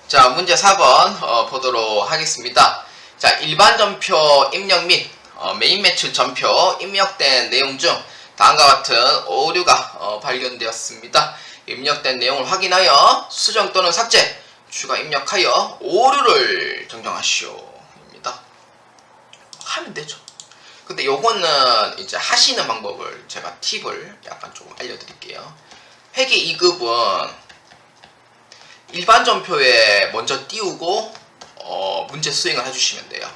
자, 문제 4번 보도록 하겠습니다. 자, 일반 전표 입력 및 메인 매출 전표 입력된 내용 중 다음과 같은 오류가 발견되었습니다. 입력된 내용을 확인하여 수정 또는 삭제, 추가 입력하여 오류를 정정하시오. 입니다. 하면 되죠. 근데 요거는 이제 하시는 방법을 제가 팁을 약간 조금 알려드릴게요. 회계 2급은 일반 전표에 먼저 띄우고 문제 수행을 해주시면 돼요.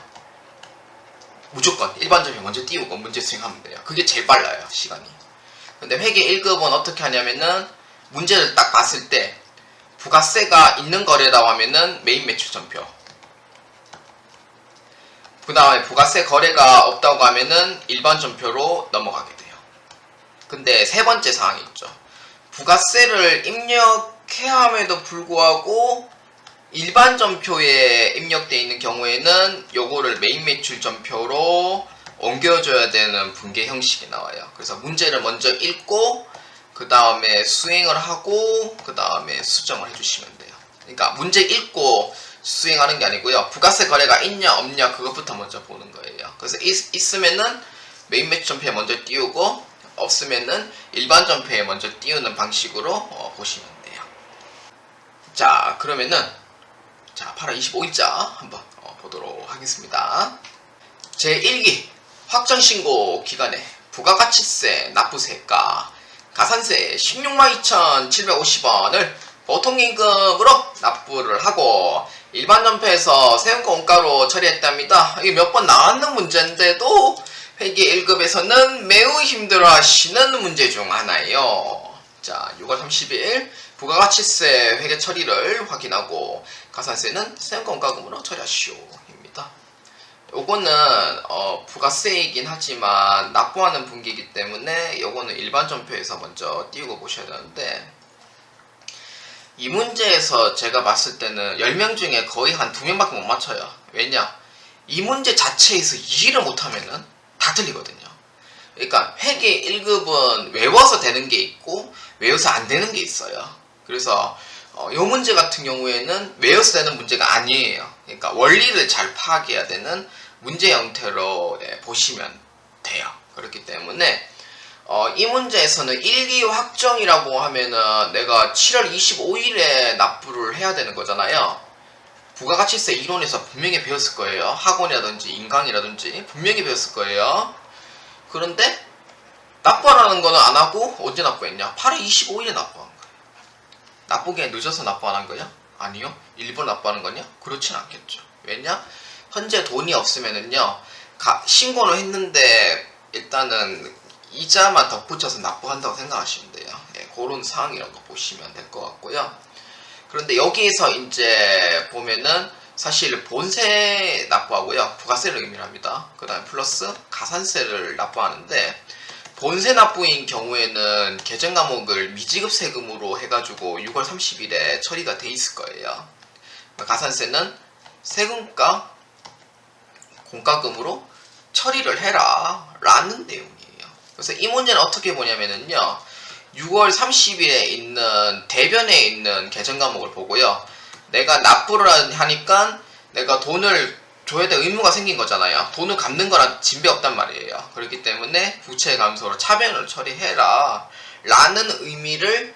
무조건 일반 전표에 먼저 띄우고 문제 수행하면 돼요. 그게 제일 빨라요, 시간이. 근데 회계 1급은 어떻게 하냐면은 문제를 딱 봤을 때 부가세가 있는 거래라고 하면은 메인 매출 전표, 그 다음에 부가세 거래가 없다고 하면은 일반 전표로 넘어가게 돼요. 근데 세 번째 사항이 있죠. 부가세를 입력해야 함에도 불구하고 일반 전표에 입력되어 있는 경우에는 요거를 메인 매출 전표로 옮겨줘야 되는 분계 형식이 나와요. 그래서 문제를 먼저 읽고 그 다음에 수행을 하고 그 다음에 수정을 해주시면 돼요. 그러니까 문제 읽고 수행하는 게 아니고요. 부가세 거래가 있냐 없냐 그것부터 먼저 보는 거예요. 그래서 있으면은 메인 매출 전표에 먼저 띄우고 없으면은 일반 전표에 먼저 띄우는 방식으로 보시면 돼요. 자, 그러면은 자 8월 25일자 한번 보도록 하겠습니다. 제1기 확정신고 기간에 부가가치세 납부세가 가산세 162,750원을 보통임금으로 납부를 하고 일반 전표에서 세금과 원가로 처리했답니다. 이게 몇 번 나왔는 문제인데도 회계 1급에서는 매우 힘들어 하시는 문제 중 하나예요. 자, 6월 30일 부가가치세 회계 처리를 확인하고 가산세는 세금과 원가금으로 처리하시오. 입니다. 요거는 부가세이긴 하지만 납부하는 분기이기 때문에 요거는 일반 전표에서 먼저 띄우고 보셔야 되는데, 이 문제에서 제가 봤을 때는 10명 중에 거의 한 2명밖에 못 맞춰요. 왜냐? 이 문제 자체에서 이해를 못하면은 다 틀리거든요. 그러니까 회계 1급은 외워서 되는 게 있고 외워서 안 되는 게 있어요. 그래서 이 문제 같은 경우에는 외워서 되는 문제가 아니에요. 그러니까 원리를 잘 파악해야 되는 문제 형태로 보시면 돼요. 그렇기 때문에 이 문제에서는 1기 확정이라고 하면은 내가 7월 25일에 납부를 해야 되는 거잖아요. 부가가치세 이론에서 분명히 배웠을 거예요. 학원이라든지 인강이라든지 분명히 배웠을 거예요. 그런데 납부하라는 거는 안 하고 언제 납부했냐? 8월 25일에 납부한 거예요. 납부기에 늦어서 납부 안 한 거냐? 아니요. 일부러 납부하는 거냐? 그렇진 않겠죠. 왜냐? 현재 돈이 없으면은요, 신고를 했는데 일단은 이자만 덧붙여서 납부한다고 생각하시면 돼요. 예, 그런 상황이라고 보시면 될 것 같고요. 그런데 여기에서 이제 보면은 사실 본세 납부하고요, 부가세를 의미합니다. 그 다음에 플러스 가산세를 납부하는데, 본세 납부인 경우에는 계정 과목을 미지급 세금으로 해가지고 6월 30일에 처리가 돼 있을 거예요. 가산세는 세금과 공과금으로 처리를 해라 라는 내용이에요. 그래서 이 문제는 어떻게 보냐면은요, 6월 30일에 있는 대변에 있는 계정 과목을 보고요, 내가 납부를 하니까 내가 돈을 줘야 될 의무가 생긴 거잖아요. 돈을 갚는 거랑 진배 없단 말이에요. 그렇기 때문에 부채 감소로 차변을 처리해라 라는 의미를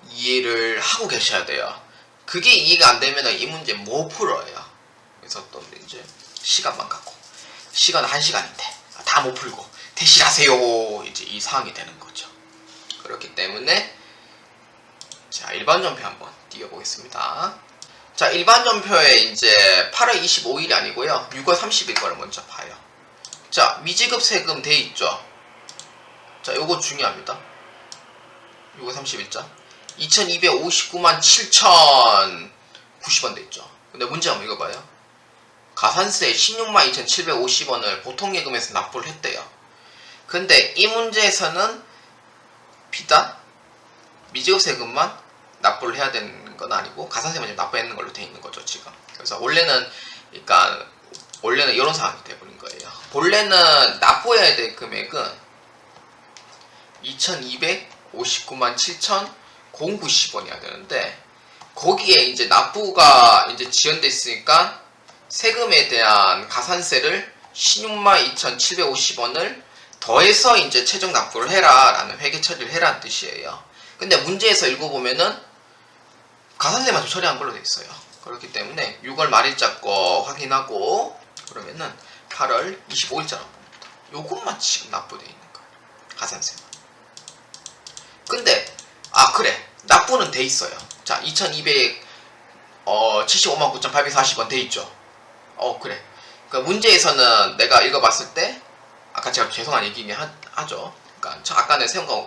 이해를 하고 계셔야 돼요. 그게 이해가 안 되면 이 문제 못 풀어요. 그래서 또 이제 시간만 갖고, 시간은 1시간인데 다 못 풀고 대실하세요, 이제 이 상황이 되는 거죠. 그렇기 때문에 자, 일반 전표 한번 띄워보겠습니다. 자, 일반 전표에 이제 8월 25일이 아니고요, 6월 30일 거를 먼저 봐요. 자, 미지급 세금 돼 있죠. 자, 요거 중요합니다. 6월 30일자 2259만 7,090원 돼 있죠. 근데 문제 한번 읽어봐요. 가산세 16만 2,750원을 보통예금에서 납부를 했대요. 근데 이 문제에서는 비단 미지급 세금만 납부를 해야 되는 건 아니고 가산세만 좀 납부해야 하는 걸로 돼 있는 거죠, 지금. 그래서 원래는 이런 상황이 돼버린 거예요. 본래는 납부해야 될 금액은 2259만 7,090원이어야 되는데 거기에 이제 납부가 이제 지연됐으니까 세금에 대한 가산세를 162,750원을 더해서 이제 최종 납부를 해라 라는 회계 처리를 해라는 뜻이에요. 근데 문제에서 읽어보면은 가산세만 좀 처리한 걸로 돼 있어요. 그렇기 때문에 6월 말일자 거 확인하고 그러면은 8월 25일자라고 봅니다. 요것만 지금 납부되어 있는 거예요. 가산세만. 근데 그래, 납부는 돼 있어요. 자, 2,275만 9,840원 돼 있죠. 그래. 그 문제에서는 내가 읽어봤을 때 아까 제가 죄송한 얘기긴 하죠. 그러니까 아까는 세금과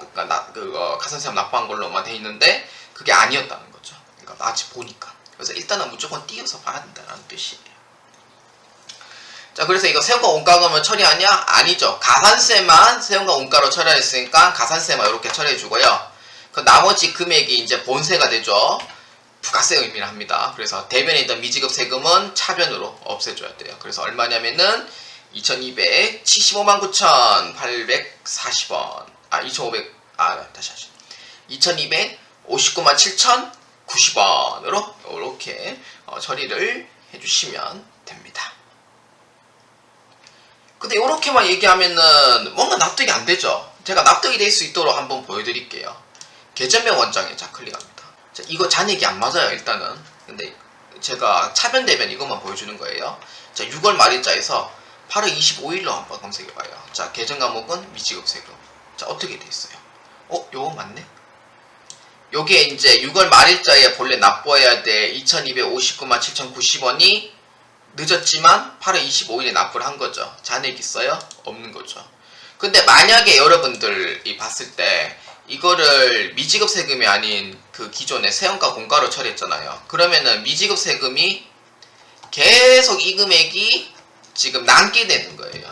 그거 가산세만 납부한 걸로만 돼 있는데 그게 아니었다는 거죠. 그러니까 마치 보니까. 그래서 일단은 무조건 띄어서 봐야 된다는 뜻이에요. 자, 그래서 이거 세금과 원가금을 처리하냐? 아니죠. 가산세만 세금과 원가로 처리했으니까 가산세만 이렇게 처리해주고요. 그 나머지 금액이 이제 본세가 되죠. 부가세 의미를 합니다. 그래서 대변에 있던 미지급 세금은 차변으로 없애줘야 돼요. 그래서 얼마냐면은 2,275만 9,840원. 2,259만 7,090원으로 이렇게 처리를 해주시면 됩니다. 근데 이렇게만 얘기하면은 뭔가 납득이 안 되죠. 제가 납득이 될 수 있도록 한번 보여드릴게요. 계좌명 원장에 자 클릭합니다. 자, 이거 잔액이 안 맞아요 일단은. 근데 제가 차변 대변 이것만 보여주는 거예요. 자, 6월 말일자에서 8월 25일로 한번 검색해봐요. 자, 계정 과목은 미지급 세금. 자, 어떻게 돼 있어요? 요거 맞네? 요게 이제 6월 말일자에 본래 납부해야 돼 2,259만 7,090원이 늦었지만 8월 25일에 납부를 한 거죠. 잔액 있어요? 없는 거죠. 근데 만약에 여러분들이 봤을 때 이거를 미지급 세금이 아닌 그 기존의 세원가 공가로 처리했잖아요. 그러면은 미지급 세금이 계속 이 금액이 지금 남게 되는 거예요.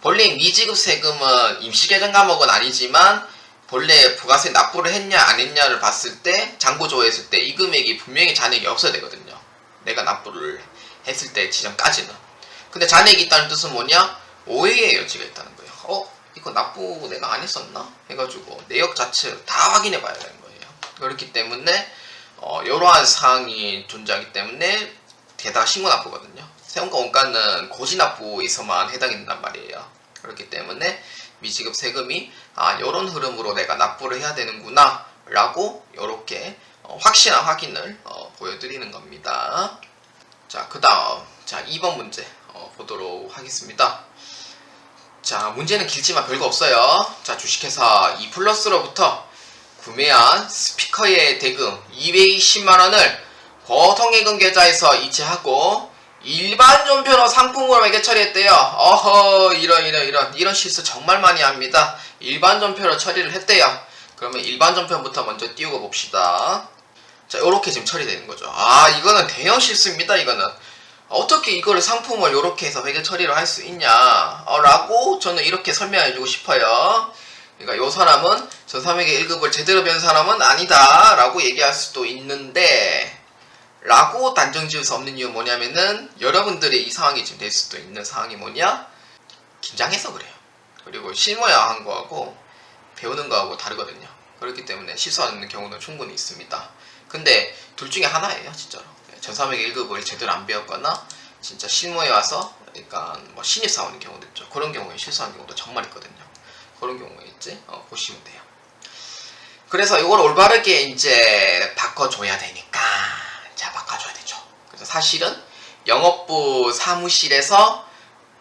본래 미지급 세금은 임시계정 과목은 아니지만 본래 부가세 납부를 했냐 안 했냐를 봤을 때 장부조회했을 때 이 금액이 분명히 잔액이 없어야 되거든요. 내가 납부를 했을 때 지점까지는. 근데 잔액이 있다는 뜻은 뭐냐? 오해의 여지가 있다는 거예요. 이거 납부 내가 안 했었나? 해가지고 내역 자체를 다 확인해 봐야 되는 거예요. 그렇기 때문에 이러한 사항이 존재하기 때문에 게다가 신고 납부거든요. 세금과 원가는 고지 납부에서만 해당이 된단 말이에요. 그렇기 때문에 미지급 세금이 이런 흐름으로 내가 납부를 해야 되는구나 라고 이렇게 확실한 확인을 보여드리는 겁니다. 자, 그 다음 2번 문제 보도록 하겠습니다. 자, 문제는 길지만 별거 없어요. 자, 주식회사 2플러스로부터 구매한 스피커의 대금 220만원을 보통예금 계좌에서 이체하고 일반 존표로 상품으로 매개 처리했대요. 이런 실수 정말 많이 합니다. 일반 존표로 처리를 했대요. 그러면 일반 존표부터 먼저 띄우고 봅시다. 자, 요렇게 지금 처리되는 거죠. 이거는 대형 실수입니다. 이거는 어떻게 이거를 상품을 요렇게 해서 매개 처리를 할 수 있냐 라고 저는 이렇게 설명해 주고 싶어요. 그러니까 요 사람은 전3회계 1급을 제대로 배운 사람은 아니다 라고 얘기할 수도 있는데 라고 단정 지을 수 없는 이유는 뭐냐면은 여러분들의 이 상황이 지금 될 수도 있는 상황이 뭐냐? 긴장해서 그래요. 그리고 실무야 한 거하고 배우는 거하고 다르거든요. 그렇기 때문에 실수하는 경우는 충분히 있습니다. 근데 둘 중에 하나예요, 진짜로. 전3회계 1급을 제대로 안 배웠거나 진짜 실무에 와서 그러니까 뭐 신입사원인 경우도 있죠. 그런 경우에 실수하는 경우도 정말 있거든요. 그런 경우에 이제 보시면 돼요. 그래서 이걸 올바르게 이제 바꿔줘야 되니까 자, 바꿔줘야 되죠. 그래서 사실은 영업부 사무실에서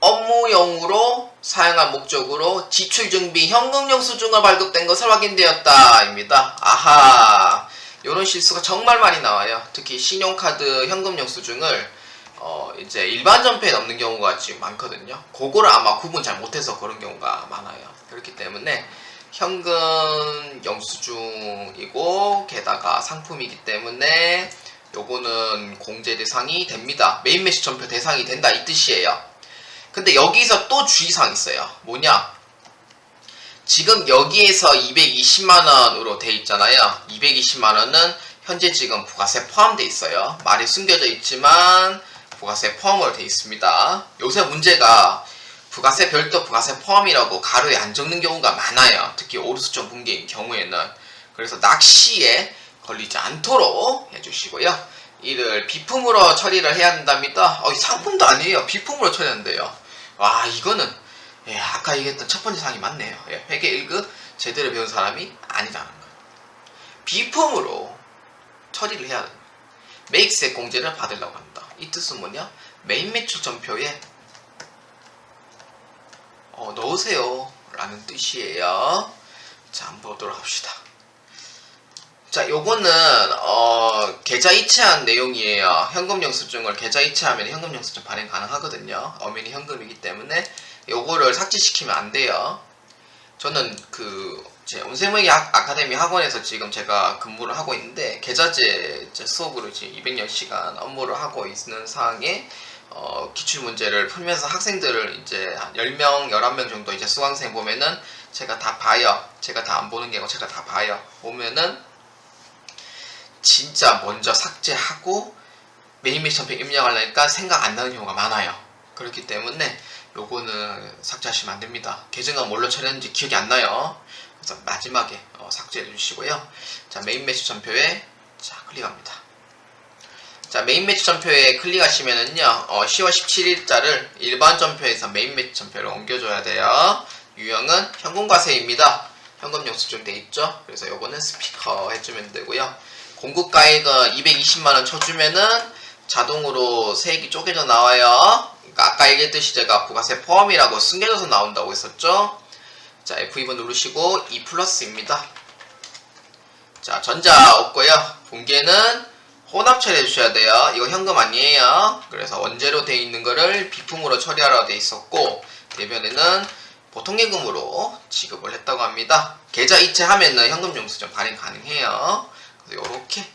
업무용으로 사용한 목적으로 지출준비 현금영수증을 발급된 것을 확인되었다 입니다. 이런 실수가 정말 많이 나와요. 특히 신용카드 현금영수증을 이제 일반 전폐에 넣는 경우가 지금 많거든요. 그거를 아마 구분 잘 못해서 그런 경우가 많아요. 그렇기 때문에 현금 영수증이고 게다가 상품이기 때문에 요거는 공제 대상이 됩니다. 메인 매시 전표 대상이 된다 이 뜻이에요. 근데 여기서 또 주의사항이 있어요. 뭐냐? 지금 여기에서 220만원으로 돼 있잖아요. 220만원은 현재 지금 부가세 포함돼 있어요. 말이 숨겨져 있지만 부가세 포함으로 돼 있습니다. 요새 문제가 부가세 별도 부가세 포함이라고 가로에 안 적는 경우가 많아요. 특히 오류수점 분기인 경우에는. 그래서 낚시에 걸리지 않도록 해주시고요. 이를 비품으로 처리를 해야 한답니다. 상품도 아니에요. 비품으로 처리한대요. 와, 이거는 아까 얘기했던 첫 번째 사항이 맞네요. 회계 1급 제대로 배운 사람이 아니라는 거. 비품으로 처리를 해야 합니다. 매입세 공제를 받으려고 한다. 이 뜻은 뭐냐? 메인 매출 전표에 넣으세요 라는 뜻이에요. 자, 한번 보도록 합시다. 자, 요거는 계좌 이체한 내용이에요. 현금 영수증을 계좌 이체하면 현금 영수증 발행 가능하거든요. 엄연히 현금이기 때문에 요거를 삭제시키면 안 돼요. 저는 제 온세무회계 아카데미 학원에서 지금 제가 근무를 하고 있는데 계좌제 수업으로 지금 200여시간 업무를 하고 있는 상황에 기출문제를 풀면서 학생들을 이제 한 10명, 11명 정도 이제 수강생 보면은 제가 다 봐요. 제가 다 안 보는 게 아니고 제가 다 봐요. 보면은 진짜 먼저 삭제하고 메인 매출 전표 입력하려니까 생각 안 나는 경우가 많아요. 그렇기 때문에 요거는 삭제하시면 안 됩니다. 계정은 뭘로 처리했는지 기억이 안 나요. 그래서 마지막에 삭제해 주시고요. 자, 메인 매출 전표에 클릭합니다. 자, 메인 매출 전표에 클릭하시면은요, 10월 17일자를 일반 전표에서 메인 매출 전표로 옮겨줘야 돼요. 유형은 현금과세입니다. 현금 영수증 돼 있죠? 그래서 요거는 스피커 해주면 되고요. 공급가액은 220만원 쳐주면은 자동으로 세액이 쪼개져 나와요. 그러니까 아까 얘기했듯이 제가 부가세 포함이라고 숨겨져서 나온다고 했었죠. 자, F2번 누르시고 2 플러스입니다. 자, 전자 없고요. 분계는 혼합 처리해 주셔야 돼요. 이거 현금 아니에요. 그래서 원재료 돼 있는 거를 비품으로 처리하라고 돼 있었고, 대변에는 보통예금으로 지급을 했다고 합니다. 계좌 이체하면은 현금 영수증 발행 가능해요. 그래서 이렇게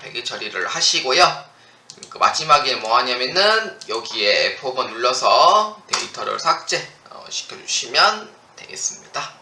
회계 처리를 하시고요. 마지막에 뭐 하냐면은 여기에 F5번 눌러서 데이터를 삭제 시켜주시면 되겠습니다.